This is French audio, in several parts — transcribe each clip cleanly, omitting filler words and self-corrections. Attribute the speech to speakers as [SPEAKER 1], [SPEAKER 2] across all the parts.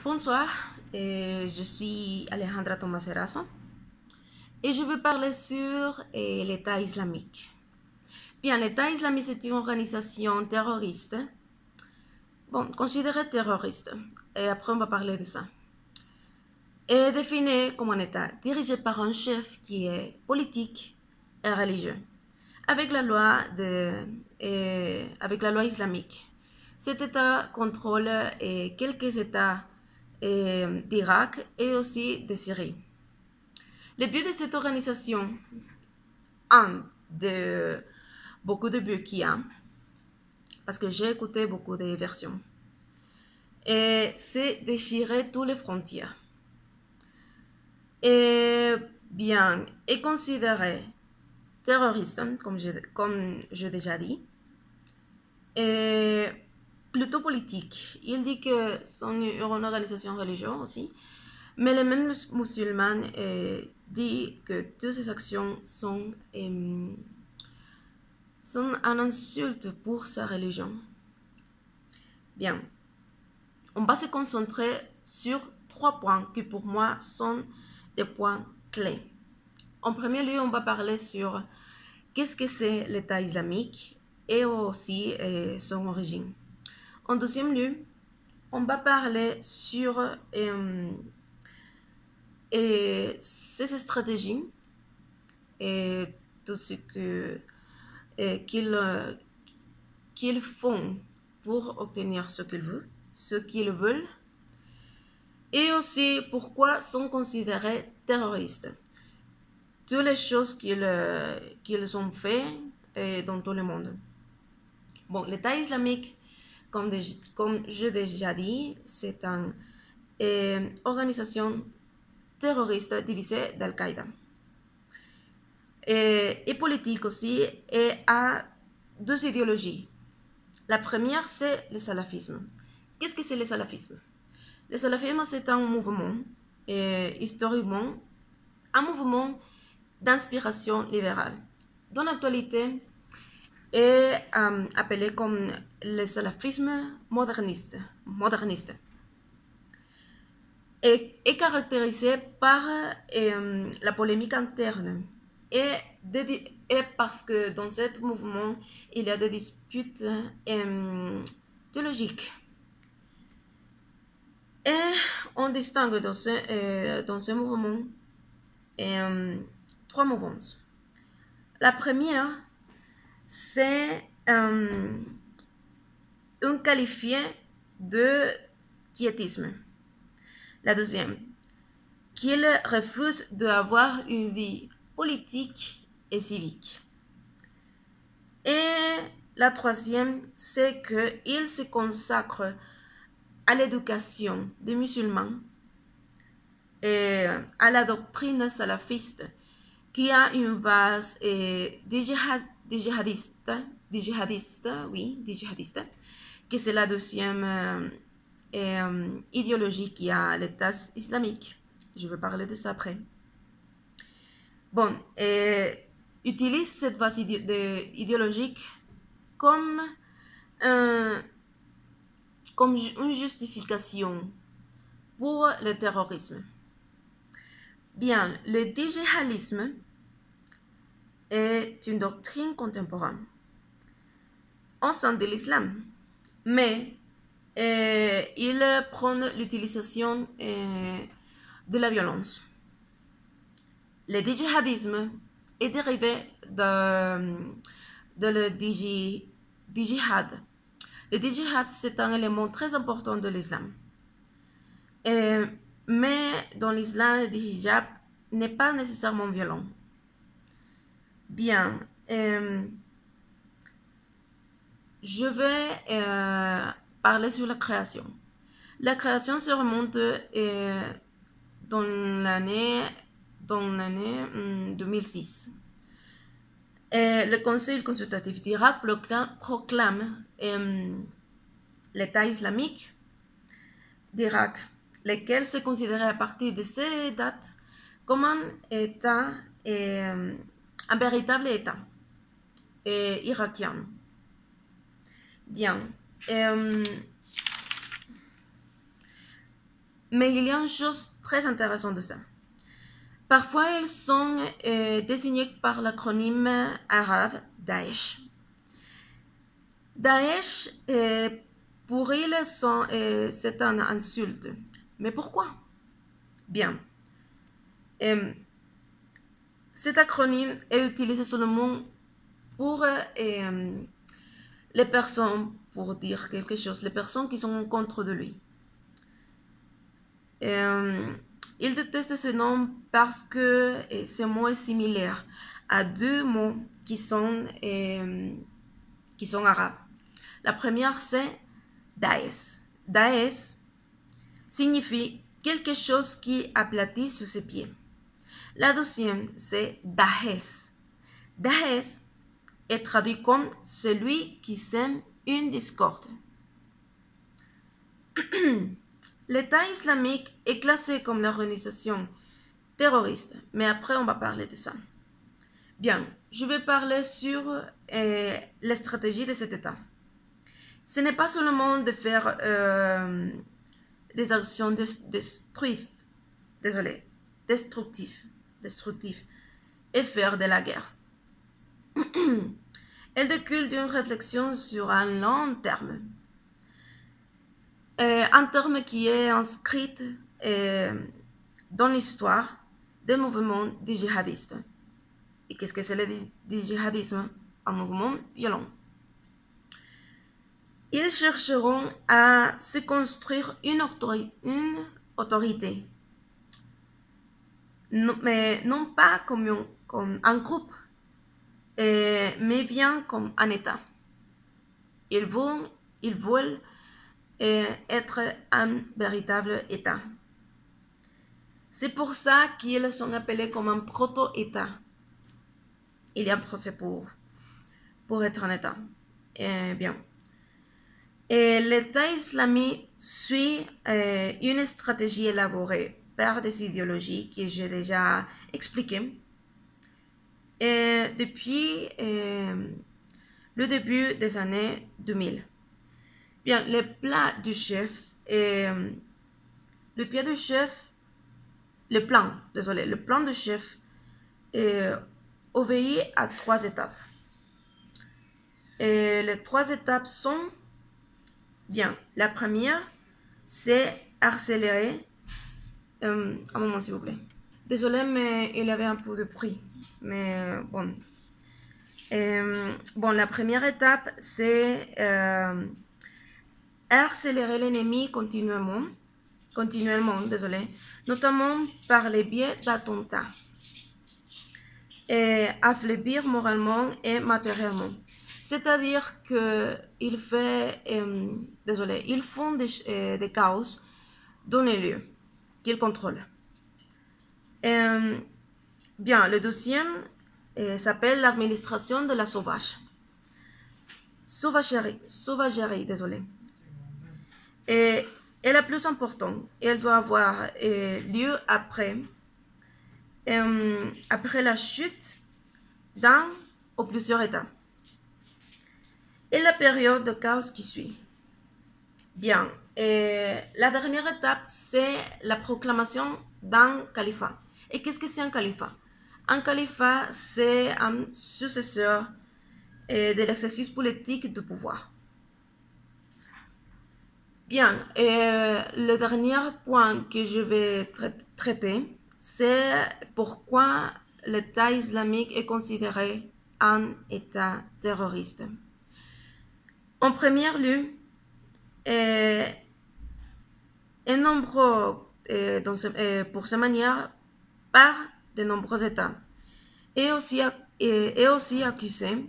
[SPEAKER 1] Bonsoir, je suis Alejandra Tomás Erazo et je vais parler sur l'État islamique. Bien, l'État islamique c'est une organisation terroriste, bon, considérée terroriste, et après on va parler de ça. Est définie comme un État dirigé par un chef qui est politique et religieux, avec la loi, avec la loi islamique. Cet État contrôle quelques États d'Irak et aussi de Syrie. Le but de cette organisation, un de beaucoup de buts qu'il y a, parce que j'ai écouté beaucoup de versions, c'est déchirer toutes les frontières. Et bien, est considéré terroriste, comme je déjà dit, et plutôt politique. Il dit que c'est une organisation religieuse aussi, mais les mêmes musulmans disent que toutes ces actions sont un insulte pour sa religion. Bien, on va se concentrer sur 3 points qui pour moi sont des points clés. En premier lieu, on va parler sur qu'est-ce que c'est l'État islamique et aussi son origine. En deuxième lieu, on va parler sur ses stratégies et tout ce qu'ils font pour obtenir ce qu'ils veulent, et aussi pourquoi sont considérés terroristes. Toutes les choses qu'ils ont fait dans tout le monde. Bon, l'État islamique, comme je déjà dit, c'est une organisation terroriste divisée d'Al-Qaïda. Et politique aussi, et a deux idéologies. La première, c'est le salafisme. Qu'est-ce que c'est le salafisme? Le salafisme, c'est un mouvement, historiquement, un mouvement d'inspiration libérale. Dans l'actualité, est appelé comme le salafisme moderniste. Est caractérisé par la polémique interne et parce que dans ce mouvement, il y a des disputes théologiques. Et on distingue dans ce mouvement 3 mouvements. La première, c'est un qualifié de quiétisme. La deuxième, qu'il refuse d'avoir une vie politique et civique. Et la troisième, c'est qu'il se consacre à l'éducation des musulmans et à la doctrine salafiste qui a une base des djihadistes, que c'est la deuxième idéologie qui a l'État islamique. Je vais parler de ça après. Bon, utilise cette base idéologique comme une justification pour le terrorisme. Bien, le djihadisme est une doctrine contemporaine au sein de l'islam, mais il prône l'utilisation de la violence. Le djihadisme est dérivé de le djihad. Le djihad, c'est un élément très important de l'islam. Mais dans l'islam, le djihad n'est pas nécessairement violent. Bien, je vais parler sur la création. La création se remonte dans l'année 2006. Le Conseil consultatif d'Irak proclame l'État islamique d'Irak, lequel se considérait à partir de ces dates comme un État, un véritable État irakien. Bien. Mais il y a une chose très intéressante de ça. Parfois, elles sont désignées par l'acronyme arabe Daesh. Daesh, pour ils, c'est un insulte. Mais pourquoi? Bien. Cet acronyme est utilisé seulement pour les personnes, pour dire quelque chose, les personnes qui sont contre de lui. Il déteste ce nom parce que ce mot est similaire à deux mots qui sont arabes. La première, c'est Daes. Daes signifie quelque chose qui aplatit sous ses pieds. La deuxième, c'est Dahes. Dahes est traduit comme celui qui sème une discorde. L'État islamique est classé comme une organisation terroriste, mais après on va parler de ça. Bien, je vais parler sur les stratégies de cet État. Ce n'est pas seulement de faire des actions destructives et faire de la guerre. Elle découle d'une réflexion sur un long terme. Un terme qui est inscrit dans l'histoire des mouvements des djihadistes. Et qu'est-ce que c'est le djihadisme? Un mouvement violent. Ils chercheront à se construire une autorité, mais non pas comme un groupe, mais bien comme un État. Ils veulent être un véritable État. C'est pour ça qu'ils sont appelés comme un proto-État. Il y a un procès pour être un État. Bien. Et l'État islamique suit une stratégie élaborée par des idéologies que j'ai déjà expliquées. Et depuis le début des années 2000. Bien, le plan du chef obéit à 3 étapes. Et les 3 étapes sont, bien, la première, c'est accélérer. Un moment, s'il vous plaît. Désolé, mais il y avait un peu de bruit. Mais bon. La première étape, c'est accélérer l'ennemi continuellement, notamment par les biais d'attentats, et affaiblir moralement et matériellement. C'est-à-dire qu'ils font des chaos dans les lieux qu'ils contrôlent. Bien, le deuxième s'appelle l'administration de la sauvagerie, désolé. Et la plus importante, elle doit avoir lieu après la chute d'un ou plusieurs États. Et la période de chaos qui suit. Bien, la dernière étape, c'est la proclamation d'un califat. Et qu'est-ce que c'est un califat? Un califat, c'est un successeur de l'exercice politique du pouvoir. Bien, le dernier point que je vais traiter, c'est pourquoi l'État islamique est considéré un État terroriste. En premier lieu, est nombreux pour sa manière par de nombreux États et aussi accusé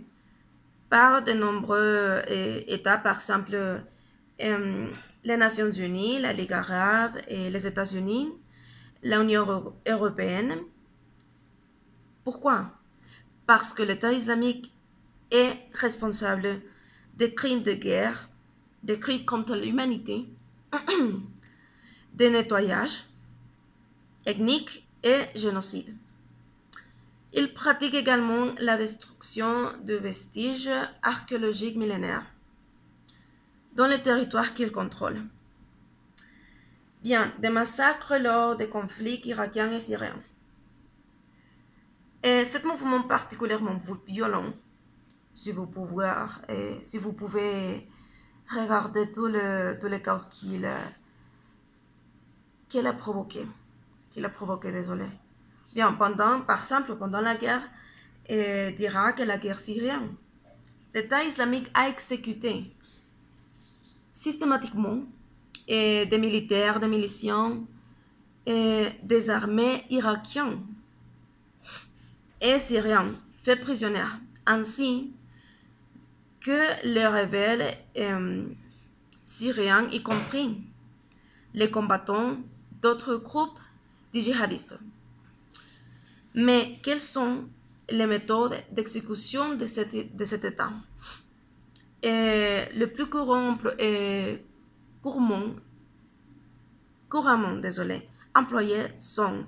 [SPEAKER 1] par de nombreux États, par exemple les Nations Unies, la Ligue arabe, et les États-Unis, l'Union européenne. Pourquoi? Parce que l'État islamique est responsable des crimes de guerre, des crimes contre l'humanité, de nettoyage ethnique et génocide. Il pratique également la destruction de vestiges archéologiques millénaires dans les territoires qu'il contrôle. Bien, des massacres lors des conflits irakiens et syriens. Et ce mouvement particulièrement violent, si vous pouvez regarder tous les chaos qu'il a provoqué. Désolé. Bien, par exemple, pendant la guerre d'Irak et la guerre syrienne, l'État islamique a exécuté systématiquement des militaires, des miliciens, des armées irakiennes et syriennes faits prisonniers, ainsi que les rebelles syriens, y compris les combattants d'autres groupes de djihadistes. Mais quelles sont les méthodes d'exécution de cet État? Le plus couramment employés sont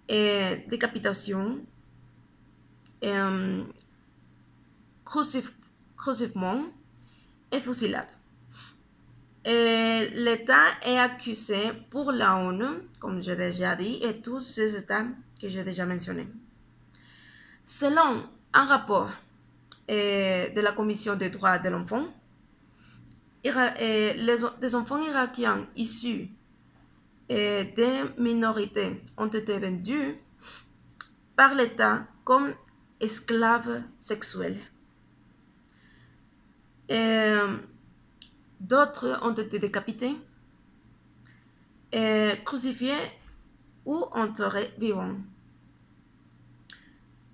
[SPEAKER 1] décapitation, crucifixion et fusillade. L'État est accusé pour la ONU, comme j'ai déjà dit, et tous ces États que j'ai déjà mentionnés. Selon un rapport de la Commission des droits de l'enfant, des enfants irakiens issus des minorités ont été vendus par l'État comme esclaves sexuels. D'autres ont été décapités, crucifiés ou enterrés vivants.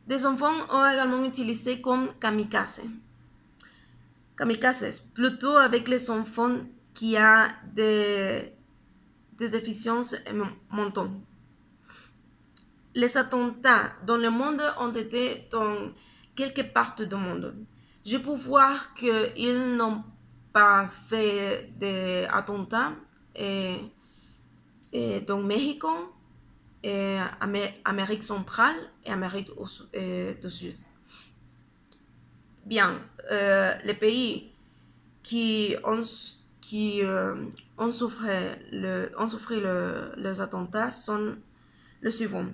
[SPEAKER 1] Des enfants ont également utilisé comme kamikazes, plutôt avec les enfants qui ont des déficiences mentales. Les attentats dans le monde ont été dans quelques parties du monde. Je peux voir qu'ils n'ont pas fait des attentats dans Mexico, Amérique centrale et Amérique du Sud. Bien, les pays qui ont souffert les attentats sont les suivants: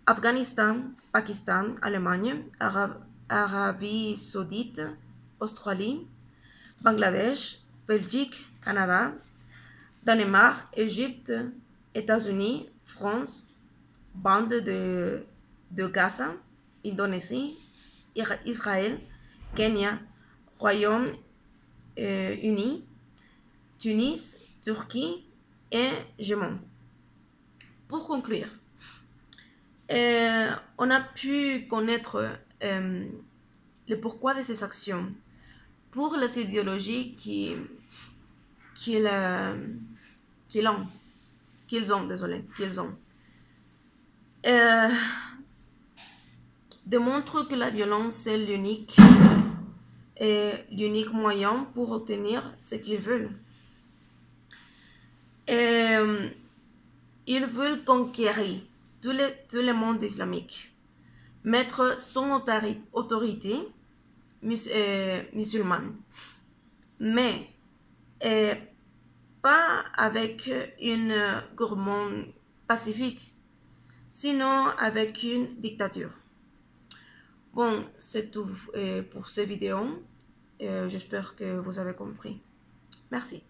[SPEAKER 1] Afghanistan, Pakistan, Allemagne, Arabie Saoudite, Australie, Bangladesh, Belgique, Canada, Danemark, Égypte, États-Unis, France, bande de Gaza, Indonésie, Israël, Kenya, Royaume-Uni, Tunis, Turquie et Yémen. Pour conclure, on a pu connaître le pourquoi de ces actions pour les idéologies qu'ils ont. Démontre que la violence est l'unique moyen pour obtenir ce qu'ils veulent. Ils veulent conquérir tout le monde islamique, mettre son autorité musulmane, mais pas avec une gouvernement pacifique, sinon avec une dictature. Bon, c'est tout pour cette vidéo. J'espère que vous avez compris. Merci.